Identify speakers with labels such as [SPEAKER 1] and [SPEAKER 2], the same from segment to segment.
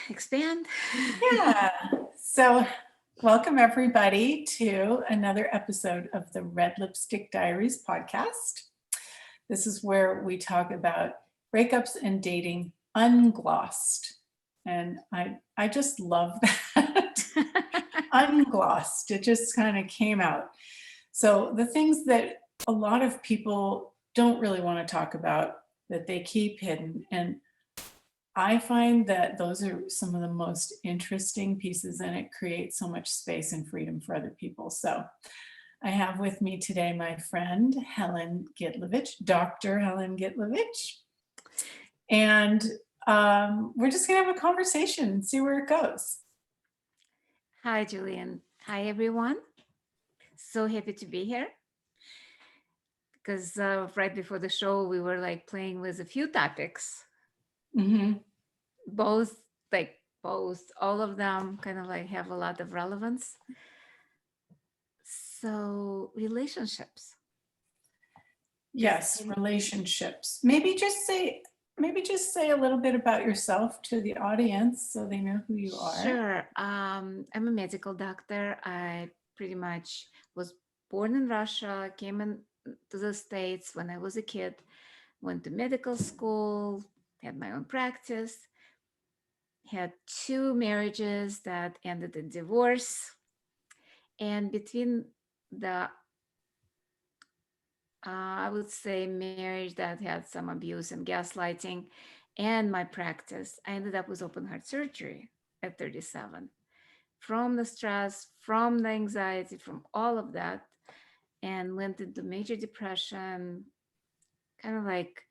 [SPEAKER 1] expand.
[SPEAKER 2] Yeah. So, welcome everybody to another episode of the Red Lipstick Diaries podcast. This is where we talk about breakups and dating unglossed. And I just love that. Unglossed. It just kind of came out. So, the things that a lot of people don't really want to talk about that they keep hidden, and I find that those are some of the most interesting pieces, and it creates so much space and freedom for other people. So I have with me today my friend Helen Gitlevich, Dr. Helen Gitlevich, and we're just gonna have a conversation and see where it goes.
[SPEAKER 1] Hi, Julian. Hi, everyone. So happy to be here because right before the show, we were like playing with a few topics,
[SPEAKER 2] Mm-hmm.
[SPEAKER 1] both all of them kind of like have a lot of relevance. So, relationships.
[SPEAKER 2] Yes, relationships. Maybe just say a little bit about yourself to the audience so they know who you are.
[SPEAKER 1] Sure. I'm a medical doctor. I pretty much was born in Russia, came in to the States when I was a kid, went to medical school, had my own practice, had two marriages that ended in divorce. And between the, I would say, marriage that had some abuse and gaslighting and my practice, I ended up with open heart surgery at 37. From the stress, from the anxiety, from all of that, and went into major depression, kind of like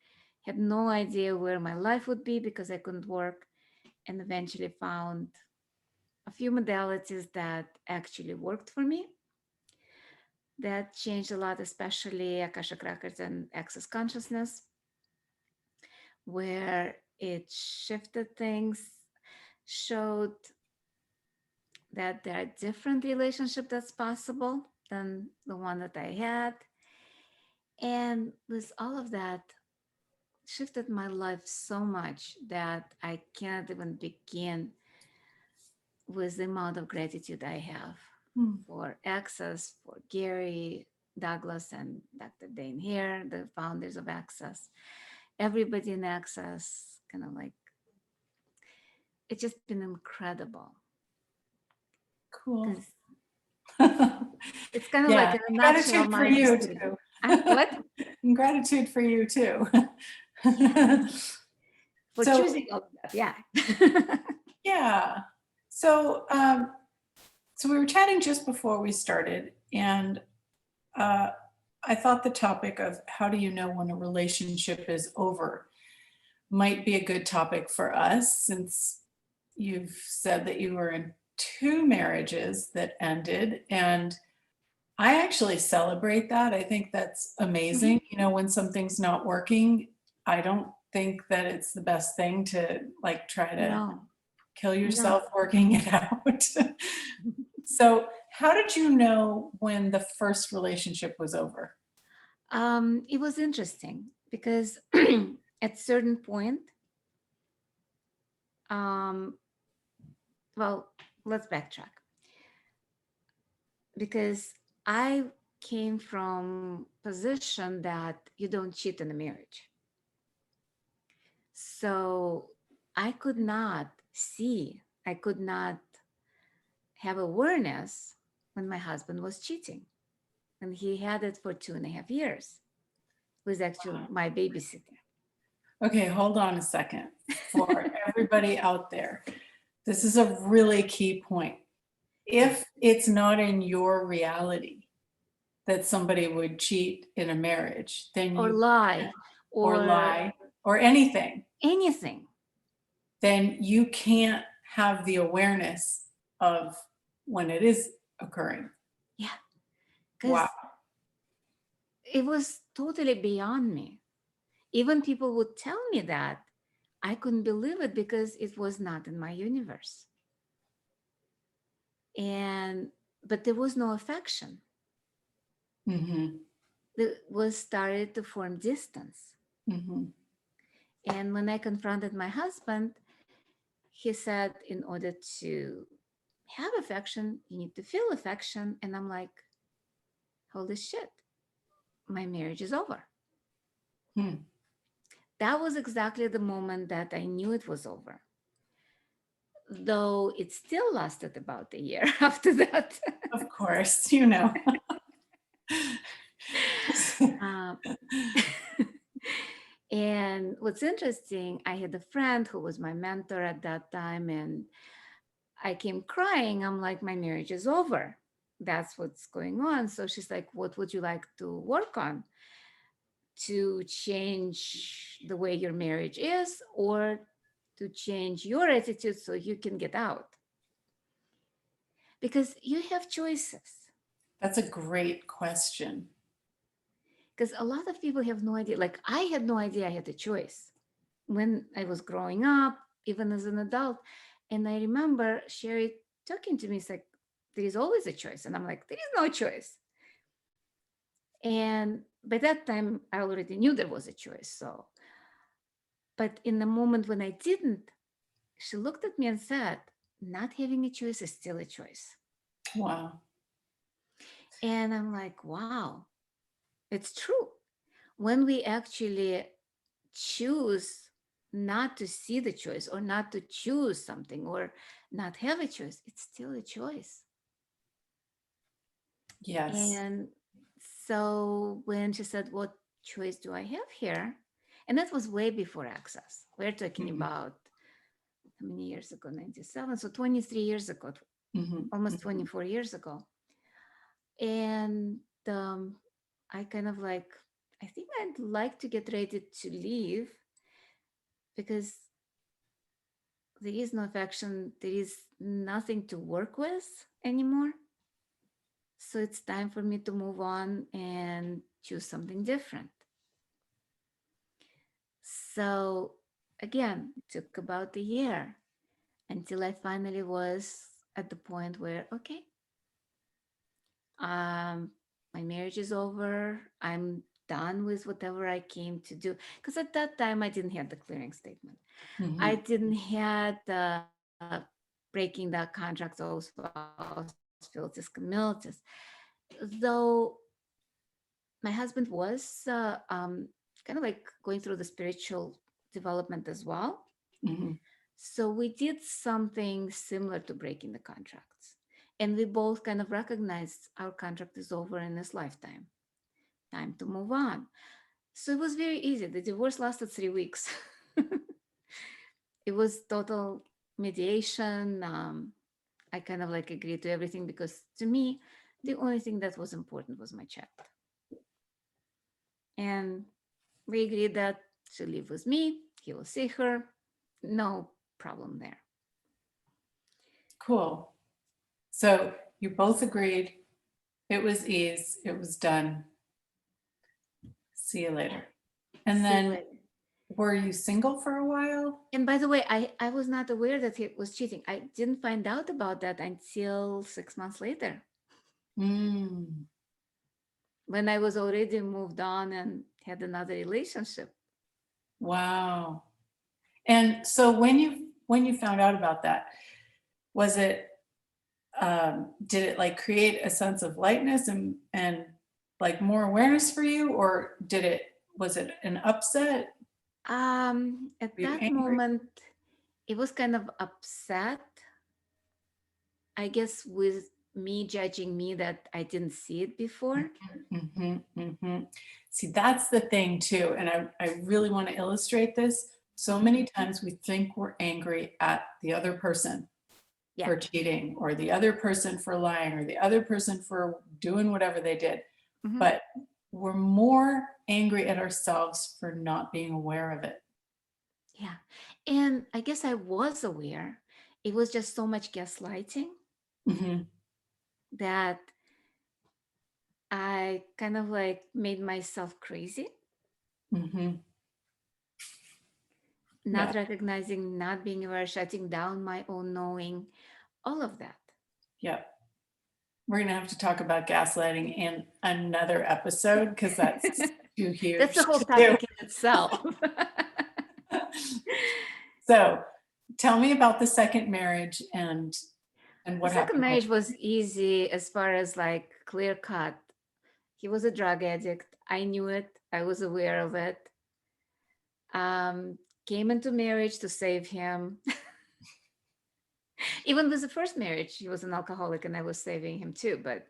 [SPEAKER 1] had no idea where my life would be because I couldn't work, and eventually found a few modalities that actually worked for me. That changed a lot, especially Akashic Records and Access Consciousness, where it shifted things, showed that there are different relationships that's possible than the one that I had. And with all of that, shifted my life so much that I can't even begin with the amount of gratitude I have
[SPEAKER 2] Hmm.
[SPEAKER 1] for Access, for Gary, Douglas, and Dr. Dane here, the founders of Access. Everybody in Access, kind of like, it's just been incredible.
[SPEAKER 2] Cool.
[SPEAKER 1] Because it's kind of like
[SPEAKER 2] Yeah,
[SPEAKER 1] in a nutshell
[SPEAKER 2] gratitude for
[SPEAKER 1] my
[SPEAKER 2] you
[SPEAKER 1] history.
[SPEAKER 2] too.
[SPEAKER 1] What?
[SPEAKER 2] And gratitude for you too.
[SPEAKER 1] For
[SPEAKER 2] So
[SPEAKER 1] choosing all of that, yeah.
[SPEAKER 2] yeah, so so we were chatting just before we started, and uh, I thought the topic of how do you know when a relationship is over might be a good topic for us, since you've said that you were in two marriages that ended, and I actually celebrate that. I think that's
[SPEAKER 1] Mhm.
[SPEAKER 2] amazing. You know, when something's not working, I don't think that it's the best thing to like try to
[SPEAKER 1] No,
[SPEAKER 2] kill
[SPEAKER 1] no.
[SPEAKER 2] yourself working it out. So, how did you know when the first relationship was over?
[SPEAKER 1] It was interesting because at certain point, um, well, let's backtrack because I came from position that you don't cheat in a marriage. So I could not see, I could not have awareness when my husband was cheating. And he had it for 2.5 years, was actually my babysitter.
[SPEAKER 2] Okay, hold on a second. For everybody out there, this is a really key point.
[SPEAKER 1] Yeah.
[SPEAKER 2] If it's not in your reality that somebody would cheat in a marriage, then
[SPEAKER 1] Or
[SPEAKER 2] you
[SPEAKER 1] lie
[SPEAKER 2] can't, or
[SPEAKER 1] or
[SPEAKER 2] lie, or anything,
[SPEAKER 1] anything.
[SPEAKER 2] then you can't have the awareness of when it is occurring.
[SPEAKER 1] Yeah.
[SPEAKER 2] Wow.
[SPEAKER 1] Because it was totally beyond me. Even people would tell me that I couldn't believe it because it was not in my universe. And but there was no affection.
[SPEAKER 2] Mm-hmm.
[SPEAKER 1] There was started to form distance.
[SPEAKER 2] Mm-hmm.
[SPEAKER 1] And when I confronted my husband, he said, in order to have affection, you need to feel affection. And I'm like, holy shit, my marriage is over.
[SPEAKER 2] Hmm.
[SPEAKER 1] That was exactly the moment that I knew it was over, though it still lasted about a year after that.
[SPEAKER 2] Of course, you know.
[SPEAKER 1] um, and what's interesting, I had a friend who was my mentor at that time, and I came crying. I'm like, my marriage is over. That's what's going on. So she's like, what would you like to work on to change the way your marriage is, or to change your attitude so you can get out? Because you have choices.
[SPEAKER 2] That's a great question.
[SPEAKER 1] Because a lot of people have no idea. Like, I had no idea I had a choice when I was growing up, even as an adult. And I remember Sherry talking to me, it's like, there is always a choice. And I'm like, there is no choice. And by that time, I already knew there was a choice. So, but in the moment when I didn't, she looked at me and said, not having a choice is still a choice.
[SPEAKER 2] Wow.
[SPEAKER 1] And I'm like, wow, it's true. When we actually choose not to see the choice, or not to choose something, or not have a choice, it's still a choice.
[SPEAKER 2] Yes.
[SPEAKER 1] And so when she said, what choice do I have here? And that was way before access. We're talking
[SPEAKER 2] Mhm.
[SPEAKER 1] about how many years ago? 97. So 23 years ago,
[SPEAKER 2] Mhm.
[SPEAKER 1] almost
[SPEAKER 2] Mhm.
[SPEAKER 1] 24 years ago. And I kind of like, I think I'd like to get ready to leave, because there is no affection, there is nothing to work with anymore. So it's time for me to move on and choose something different. So again, took about a year until I finally was at the point where, okay, um, my marriage is over. I'm done with whatever I came to do. Because at that time, I didn't have the clearing statement. I
[SPEAKER 2] Mhm.
[SPEAKER 1] didn't had breaking the contracts of spouse, filters, communities. Though my husband was kind of like going through the spiritual development as well.
[SPEAKER 2] Mhm.
[SPEAKER 1] So we did something similar to breaking the contracts. And we both kind of recognized our contract is over in this lifetime. Time to move on. So it was very easy. The divorce lasted 3 weeks. It was total mediation. I kind of like agreed to everything, because to me, the only thing that was important was my child. And we agreed that she'll live with me, he will see her. No problem there.
[SPEAKER 2] Cool. So you both agreed. It was ease. It was done. See you
[SPEAKER 1] Yeah.
[SPEAKER 2] later. And
[SPEAKER 1] See you
[SPEAKER 2] then
[SPEAKER 1] later.
[SPEAKER 2] were you single for a while?
[SPEAKER 1] And by the way, I was not aware that he was cheating. I didn't find out about that until 6 months later,
[SPEAKER 2] Mm.
[SPEAKER 1] when I was already moved on and had another relationship.
[SPEAKER 2] Wow. And so when you found out about that, was it did it like create a sense of lightness and like more awareness for you, or did it was it an upset?
[SPEAKER 1] At
[SPEAKER 2] Were you
[SPEAKER 1] that
[SPEAKER 2] angry?
[SPEAKER 1] moment, it was kind of upset, I guess, with me judging me that I didn't see it before.
[SPEAKER 2] Hmm. Hmm. See, that's the thing too. And I really want to illustrate this. So
[SPEAKER 1] Mhm.
[SPEAKER 2] many times we think we're angry at the other person
[SPEAKER 1] Yeah.
[SPEAKER 2] for cheating, or the other person for lying, or the other person for doing whatever they did.
[SPEAKER 1] Mhm.
[SPEAKER 2] But we're more angry at ourselves for not being aware of it.
[SPEAKER 1] Yeah. And I guess I was aware. It was just so much gaslighting
[SPEAKER 2] Hmm.
[SPEAKER 1] that I kind of like made myself crazy,
[SPEAKER 2] Hmm. Yeah.
[SPEAKER 1] not recognizing, not being aware, shutting down my own knowing, all of that.
[SPEAKER 2] Yeah. We're going to have to talk about gaslighting in another episode because that's too
[SPEAKER 1] That's a
[SPEAKER 2] huge
[SPEAKER 1] whole
[SPEAKER 2] to do.
[SPEAKER 1] topic in itself.
[SPEAKER 2] So, Tell me about the second marriage and
[SPEAKER 1] The
[SPEAKER 2] what
[SPEAKER 1] second
[SPEAKER 2] happened there.
[SPEAKER 1] marriage was easy as far as like clear cut. He was a drug addict. I knew it. I was aware of it. Um, Came into marriage to save him. Even with the first marriage, he was an alcoholic and I was saving him too. But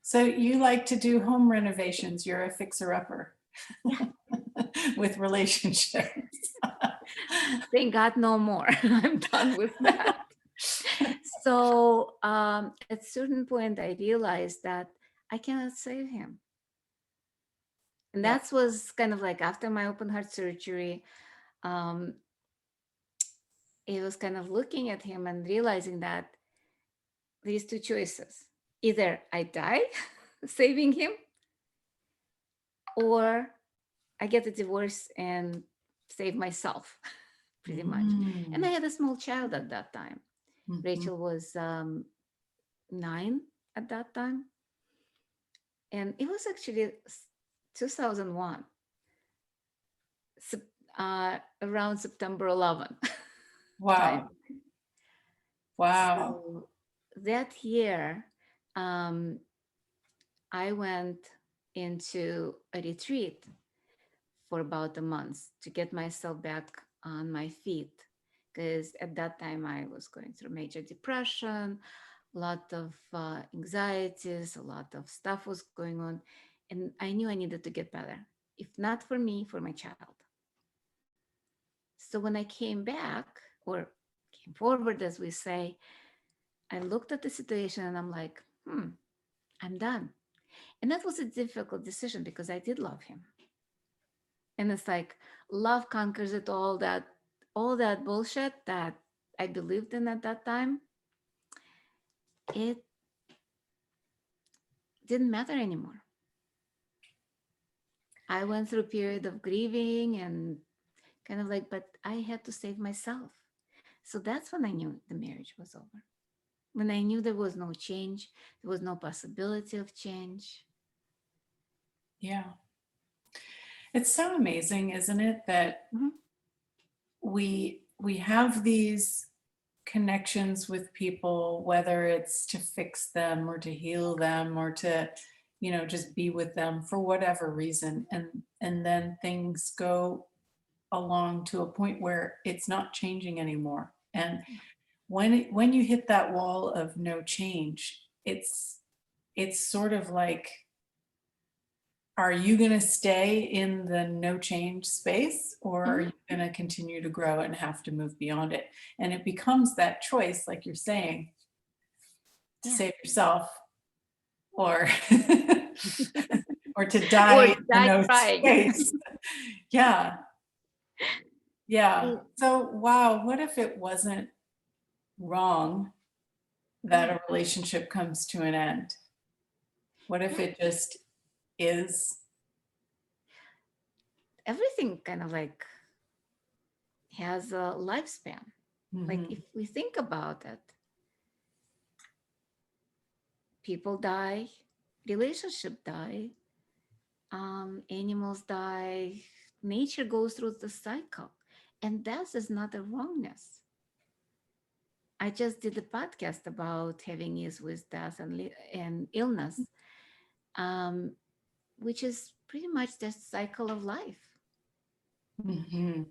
[SPEAKER 2] So you like to do home renovations. You're a fixer-upper
[SPEAKER 1] yeah,
[SPEAKER 2] with relationships.
[SPEAKER 1] thank God no more. I'm done with that. So at a certain point, I realized that I cannot save him. And
[SPEAKER 2] Yeah.
[SPEAKER 1] that was kind of like after my open heart surgery. Um, it was kind of looking at him and realizing that there's two choices. Either I die saving him, or I get a divorce and save myself, pretty much. And I
[SPEAKER 2] Mm,
[SPEAKER 1] had a small child at that time.
[SPEAKER 2] mhm.
[SPEAKER 1] Rachel was 9 at that time. And it was actually 2001, around September 11th time.
[SPEAKER 2] Wow. Wow.
[SPEAKER 1] So that year, um, I went into a retreat for about a month to get myself back on my feet. Because at that time, I was going through major depression, a lot of anxieties, a lot of stuff was going on. And I knew I needed to get better, if not for me, for my child. So when I came back, or came forward, as we say, I looked at the situation and I'm like, I'm done. And that was a difficult decision because I did love him. And it's like love conquers it all that bullshit that I believed in at that time, it didn't matter anymore. I went through a period of grieving and kind of like, but I had to save myself. So that's when I knew the marriage was over. When I knew there was no change, there was no possibility of change.
[SPEAKER 2] Yeah. It's so amazing, isn't it, that
[SPEAKER 1] Mhm.
[SPEAKER 2] we have these connections with people, whether it's to fix them or to heal them or to, just be with them for whatever reason. And then things go along to a point where it's not changing anymore. And when you hit that wall of no change, it's sort of like, are you going to stay in the no change space, or are
[SPEAKER 1] Mhm.
[SPEAKER 2] you going to continue to grow and have to move beyond it? And it becomes that choice, like you're saying, to
[SPEAKER 1] Yeah.
[SPEAKER 2] save yourself, or or to
[SPEAKER 1] Or
[SPEAKER 2] die in the
[SPEAKER 1] die
[SPEAKER 2] no
[SPEAKER 1] trying.
[SPEAKER 2] space. Yeah. Yeah.
[SPEAKER 1] Well,
[SPEAKER 2] So wow, what if it wasn't wrong that
[SPEAKER 1] right.
[SPEAKER 2] a relationship comes to an end? What if
[SPEAKER 1] Yeah.
[SPEAKER 2] it just is?
[SPEAKER 1] Everything kind of like has a lifespan. Like if
[SPEAKER 2] Mhm.
[SPEAKER 1] we think about it, people die, relationship die, animals die, nature goes through the cycle. And death is not a wrongness. I just did a podcast about having ease with death and illness, um, which is pretty much the cycle of life.
[SPEAKER 2] Mhm.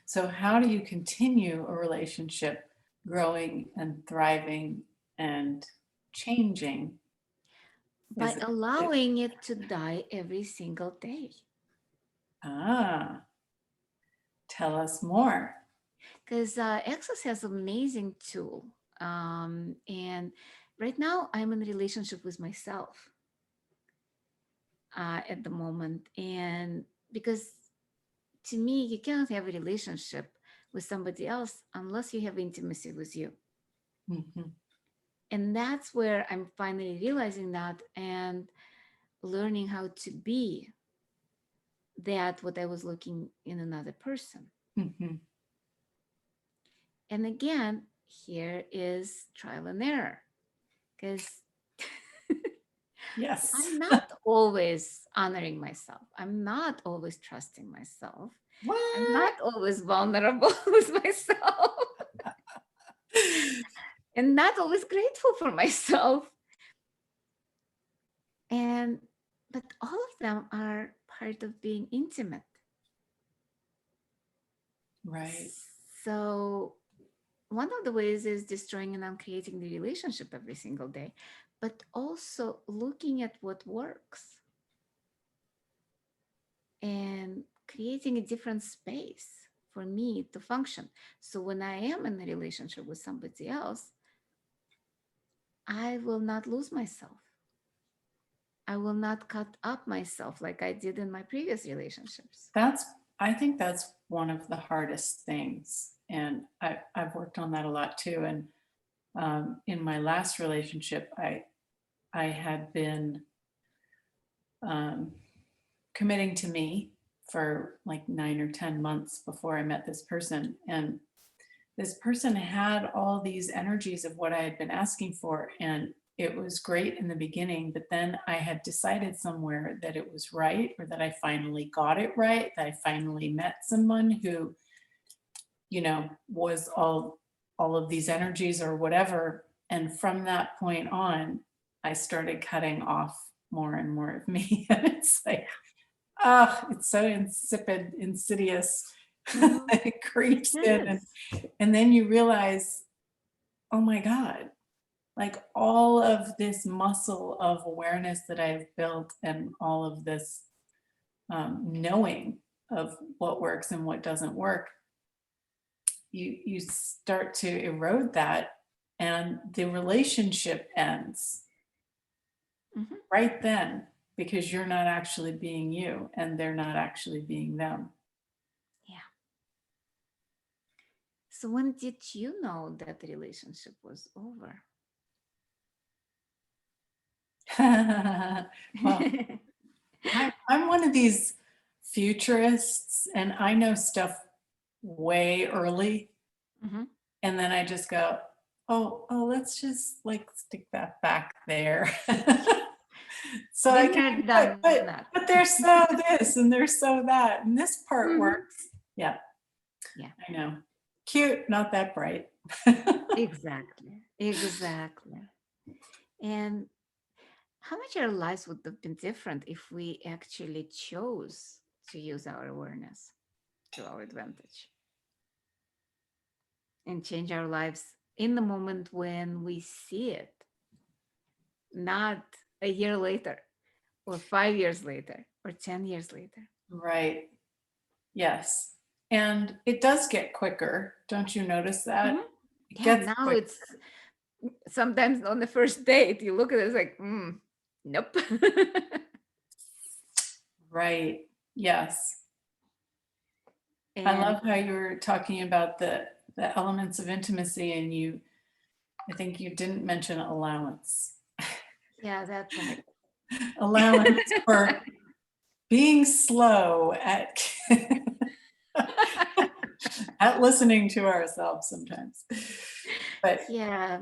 [SPEAKER 2] So how do you continue a relationship growing and thriving and changing?
[SPEAKER 1] By
[SPEAKER 2] Is it
[SPEAKER 1] allowing it to die every single day.
[SPEAKER 2] ah, tell us more.
[SPEAKER 1] Because Access has amazing tool. And right now I'm in a relationship with myself at the moment. And because to me, you cannot have a relationship with somebody else unless you have intimacy with you.
[SPEAKER 2] Mhm.
[SPEAKER 1] And that's where I'm finally realizing that and learning how to be that what I was looking in another person.
[SPEAKER 2] Mhm.
[SPEAKER 1] And again, here is trial and error because
[SPEAKER 2] Yes.
[SPEAKER 1] I'm not always honoring myself. I'm not always trusting myself. I'm
[SPEAKER 2] What?
[SPEAKER 1] not always vulnerable with myself and not always grateful for myself. And but all of them are part of being intimate.
[SPEAKER 2] Right.
[SPEAKER 1] So one of the ways is destroying and uncreating the relationship every single day, but also looking at what works and creating a different space for me to function. So when I am in a relationship with somebody else, I will not lose myself. I will not cut up myself like I did in my previous relationships.
[SPEAKER 2] That's, I think that's one of the hardest things. And I've worked on that a lot too. And in my last relationship, I had been um, committing to me for like 9 or 10 months before I met this person. And this person had all these energies of what I had been asking for. And it was great in the beginning, but then I had decided somewhere that it was right, or that I finally got it right, that I finally met someone who, was all of these energies or whatever. And from that point on, I started cutting off more and more of me. And it's like, it's so insipid, insidious.
[SPEAKER 1] Mhm.
[SPEAKER 2] It creeps
[SPEAKER 1] It
[SPEAKER 2] in.
[SPEAKER 1] is.
[SPEAKER 2] And then you realize, oh my God, like all of this muscle of awareness that I've built and all of this knowing of what works and what doesn't work, you start to erode that, and the relationship ends
[SPEAKER 1] Mhm.
[SPEAKER 2] right then, because you're not actually being you and they're not actually being them.
[SPEAKER 1] Yeah. So when did you know that the relationship was over?
[SPEAKER 2] Well, I'm one of these futurists, and I know stuff way early,
[SPEAKER 1] Mhm.
[SPEAKER 2] and then I just go, oh, let's just like stick that back there. So I
[SPEAKER 1] Been
[SPEAKER 2] can,
[SPEAKER 1] there, done that.
[SPEAKER 2] but there's so this and there's so that, and this part
[SPEAKER 1] Mhm.
[SPEAKER 2] works. Yeah,
[SPEAKER 1] Yeah,
[SPEAKER 2] I know. Cute, not that bright.
[SPEAKER 1] exactly. Exactly. And how much our lives would have been different if we actually chose to use our awareness to our advantage and change our lives in the moment when we see it, not a year later or 5 years later or 10 years later.
[SPEAKER 2] Right. Yes. And it does get quicker. Don't you notice that?
[SPEAKER 1] Mhm.
[SPEAKER 2] It
[SPEAKER 1] Yeah,
[SPEAKER 2] gets
[SPEAKER 1] now
[SPEAKER 2] quicker.
[SPEAKER 1] it's sometimes on the first date, you look at it, it's like, nope.
[SPEAKER 2] Right. Yes. I
[SPEAKER 1] And
[SPEAKER 2] love how you were talking about the elements of intimacy, and I think you didn't mention allowance.
[SPEAKER 1] yeah, that part.
[SPEAKER 2] Allowance for being slow at at listening to ourselves sometimes. But
[SPEAKER 1] Yeah,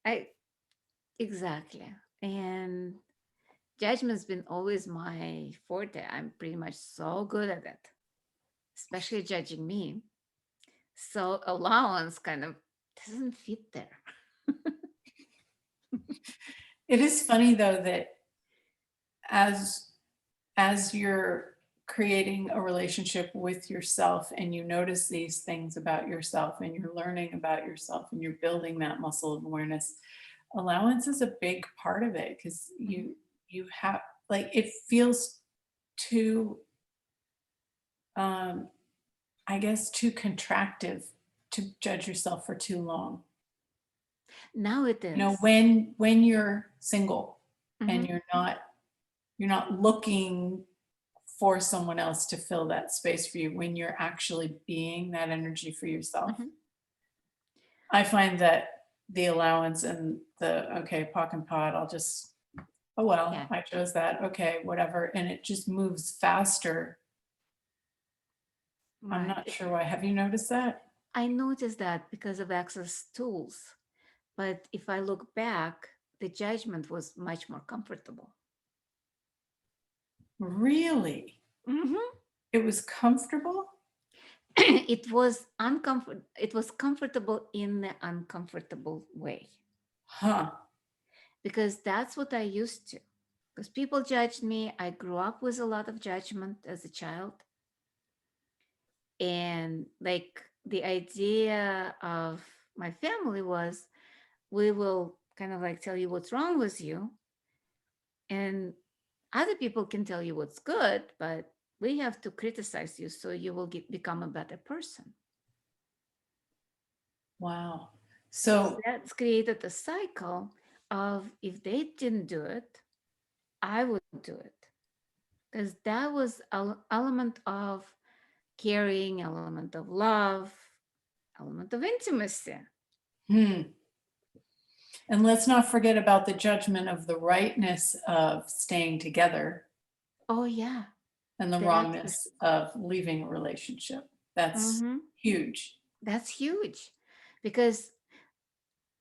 [SPEAKER 1] I exactly. And judgment's been always my forte. I'm pretty much so good at it, especially judging me. So allowance kind of doesn't fit there.
[SPEAKER 2] it is funny though that as you're creating a relationship with yourself and you notice these things about yourself and you're learning about yourself and you're building that muscle of awareness, allowance is a big part of it, because
[SPEAKER 1] Mhm.
[SPEAKER 2] you have, like, it feels too um I guess too contractive to judge yourself for too long.
[SPEAKER 1] Now it is.
[SPEAKER 2] When you're single and
[SPEAKER 1] Mhm.
[SPEAKER 2] you're not looking for someone else to fill that space for you, when you're actually being that energy for yourself.
[SPEAKER 1] Mhm.
[SPEAKER 2] I find that the allowance and the, okay, pock and pot, I'll just, oh well,
[SPEAKER 1] Yeah,
[SPEAKER 2] I chose that, okay, whatever, and it just moves faster. I'm
[SPEAKER 1] right.
[SPEAKER 2] not sure why. Have you noticed that?
[SPEAKER 1] I noticed that because of access tools. But if I look back, the judgment was much more comfortable.
[SPEAKER 2] Really?
[SPEAKER 1] Mhm.
[SPEAKER 2] It was comfortable?
[SPEAKER 1] It was comfortable in the uncomfortable way,
[SPEAKER 2] Huh.
[SPEAKER 1] because that's what I used to. Because people judged me. I grew up with a lot of judgment as a child. And like the idea of my family was, we will kind of like tell you what's wrong with you, and other people can tell you what's good, but we have to criticize you so you will become a better person.
[SPEAKER 2] Wow.
[SPEAKER 1] So
[SPEAKER 2] So,
[SPEAKER 1] that's created a cycle of, if they didn't do it, I would do it. Because that was an element of caring, element of love, element of intimacy.
[SPEAKER 2] hmm. And let's not forget about the judgment of the rightness of staying together
[SPEAKER 1] Oh yeah,
[SPEAKER 2] and the
[SPEAKER 1] that
[SPEAKER 2] wrongness
[SPEAKER 1] was,
[SPEAKER 2] of leaving a relationship. That's
[SPEAKER 1] mhm,
[SPEAKER 2] huge.
[SPEAKER 1] that's huge. Because,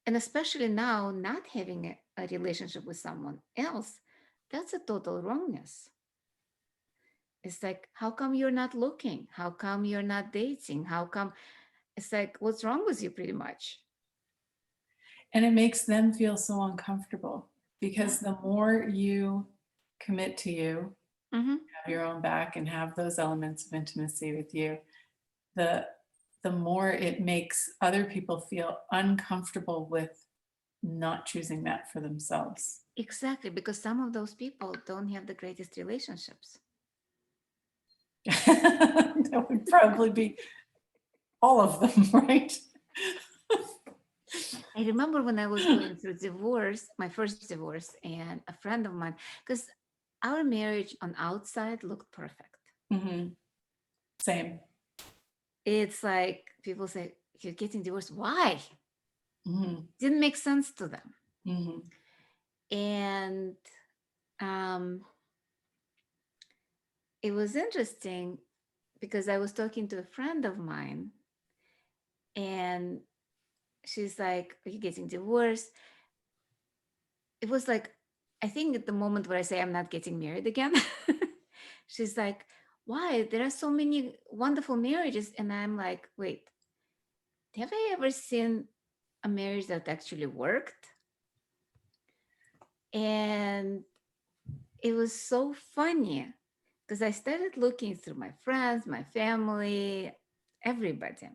[SPEAKER 1] and especially now, not having a relationship with someone else, that's a total wrongness. It's like, how come you're not looking? How come you're not dating? How come? It's like, what's wrong with you, pretty much?
[SPEAKER 2] And it makes them feel so uncomfortable
[SPEAKER 1] Yeah.
[SPEAKER 2] because the more you commit to you,
[SPEAKER 1] Mm-hmm.
[SPEAKER 2] have your own back and have those elements of intimacy with you, the the more it makes other people feel uncomfortable with not choosing that for themselves.
[SPEAKER 1] Exactly, because some of those people don't have the greatest relationships.
[SPEAKER 2] That would probably be all of them, right?
[SPEAKER 1] I remember when I was going through divorce, my first divorce, and a friend of mine, because our marriage on outside looked perfect.
[SPEAKER 2] Mhm. Same.
[SPEAKER 1] It's like people say, you're getting divorced. Why?
[SPEAKER 2] Mhm.
[SPEAKER 1] Didn't make sense to them.
[SPEAKER 2] Mhm.
[SPEAKER 1] And um, it was interesting because I was talking to a friend of mine, and she's like, are you getting divorced? It was like, I think at the moment where I say I'm not getting married again, she's like, why? There are so many wonderful marriages. And I'm like, wait, have I ever seen a marriage that actually worked? And it was so funny because I started looking through my friends, my family, everybody.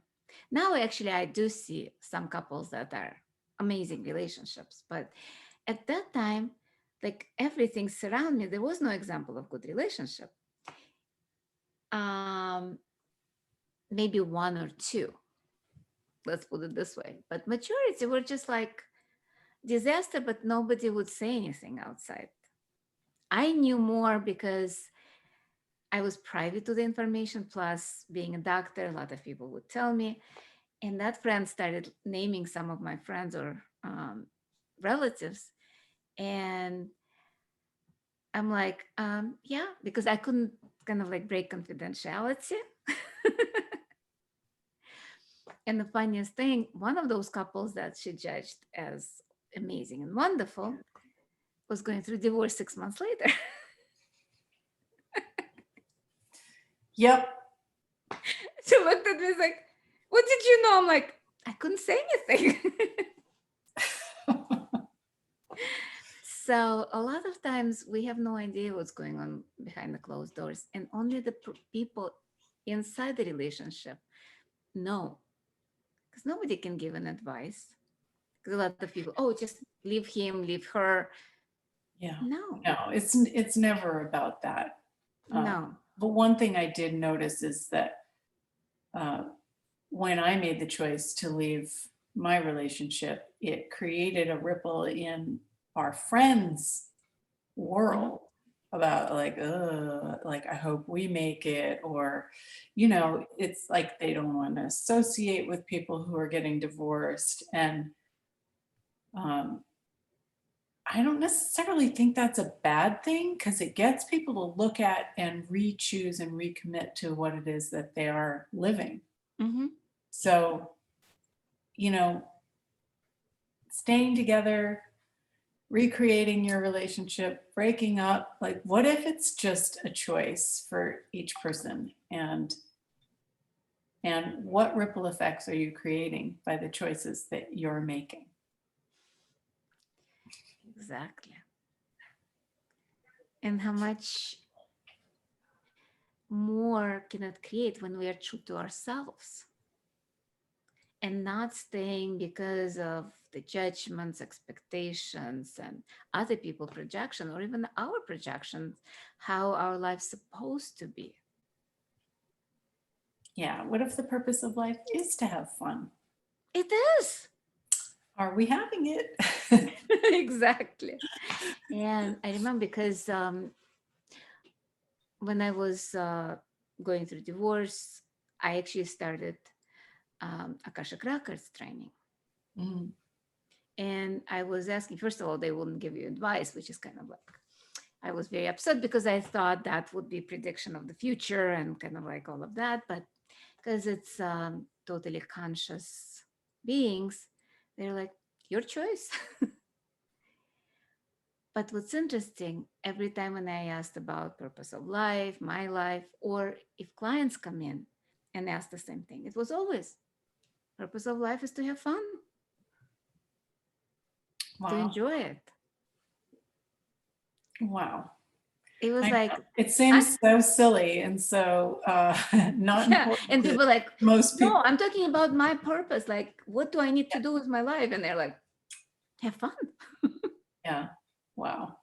[SPEAKER 1] Now, actually, I do see some couples that are amazing relationships, but at that time, like everything surround me, there was no example of good relationship. Um, Maybe one or two, let's put it this way. But majority were just like disaster, but nobody would say anything outside. I knew more because I was privy to the information, plus being a doctor, a lot of people would tell me. And that friend started naming some of my friends or relatives. And I'm like, yeah, because I couldn't kind of like break confidentiality. And the funniest thing, one of those couples that she judged as amazing and wonderful was going through divorce 6 months later.
[SPEAKER 2] Yep.
[SPEAKER 1] She looked at me like, what did you know? I'm like, I couldn't say anything. So a lot of times we have no idea what's going on behind the closed doors, and only the people inside the relationship know, because nobody can give an advice. Because a lot of people, oh, just leave him, leave her.
[SPEAKER 2] Yeah.
[SPEAKER 1] No,
[SPEAKER 2] No, it's never about that. Uh,
[SPEAKER 1] no.
[SPEAKER 2] but one thing I did notice is that uh, when I made the choice to leave my relationship, it created a ripple in our friends'
[SPEAKER 1] Mhm.
[SPEAKER 2] world about like I hope we make it, or it's like they don't want to associate with people who are getting divorced, and um, I don't necessarily think that's a bad thing because it gets people to look at and re-choose and recommit to what it is that they are living.
[SPEAKER 1] Mm-hmm.
[SPEAKER 2] So, you know, staying together, recreating your relationship, breaking up. Like, what if it's just a choice for each person? And what ripple effects are you creating by the choices that you're making?
[SPEAKER 1] Exactly. And how much more can it create when we are true to ourselves and not staying because of the judgments, expectations, and other people projection, or even our projections, how our life's supposed to be.
[SPEAKER 2] Yeah. What if the purpose of life is to have fun?
[SPEAKER 1] It is.
[SPEAKER 2] Are we having it?
[SPEAKER 1] Exactly. And I remember because when I was going through divorce, I actually started Akashic Records training.
[SPEAKER 2] Mm,
[SPEAKER 1] And I was asking, first of all, they wouldn't give you advice, which is kind of like, I was very upset because I thought that would be prediction of the future and kind of like all of that. But because it's totally conscious beings, they're like, your choice. But what's interesting, every time when I asked about purpose of life, my life, or if clients come in and ask the same thing, it was always purpose of life is to have fun, to
[SPEAKER 2] wow.
[SPEAKER 1] enjoy it.
[SPEAKER 2] Wow.
[SPEAKER 1] It was
[SPEAKER 2] I know.
[SPEAKER 1] like,
[SPEAKER 2] It
[SPEAKER 1] I'm,
[SPEAKER 2] seems so silly and so not
[SPEAKER 1] yeah. And
[SPEAKER 2] important to
[SPEAKER 1] people like,
[SPEAKER 2] most
[SPEAKER 1] no,
[SPEAKER 2] people.
[SPEAKER 1] I'm talking about my purpose. Like, what do I need to do with my life? And they're like, have fun.
[SPEAKER 2] Yeah. Wow.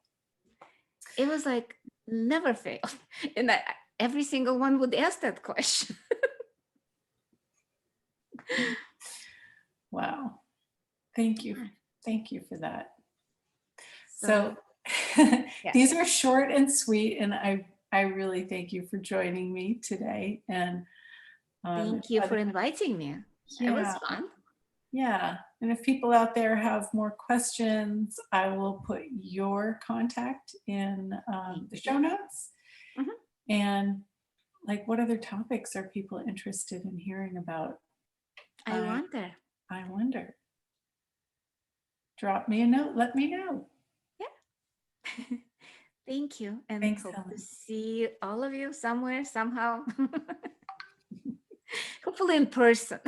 [SPEAKER 1] It was like, never fail. And every single one would ask that question.
[SPEAKER 2] Wow. Thank you. Thank you for that. So
[SPEAKER 1] So, yeah.
[SPEAKER 2] these are short and sweet, and I really thank you for joining me today. And
[SPEAKER 1] Thank you for inviting me. It was
[SPEAKER 2] yeah,
[SPEAKER 1] fun.
[SPEAKER 2] yeah. And if people out there have more questions, I will put your contact in
[SPEAKER 1] Thank
[SPEAKER 2] the show
[SPEAKER 1] you.
[SPEAKER 2] notes.
[SPEAKER 1] Mhm.
[SPEAKER 2] And like, what other topics are people interested in hearing about?
[SPEAKER 1] I
[SPEAKER 2] I
[SPEAKER 1] wonder.
[SPEAKER 2] I wonder. Drop me a note. Let me know.
[SPEAKER 1] Yeah. Thank you. And
[SPEAKER 2] Thanks,
[SPEAKER 1] hope to
[SPEAKER 2] Helen.
[SPEAKER 1] see all of you somewhere, somehow. Hopefully in person.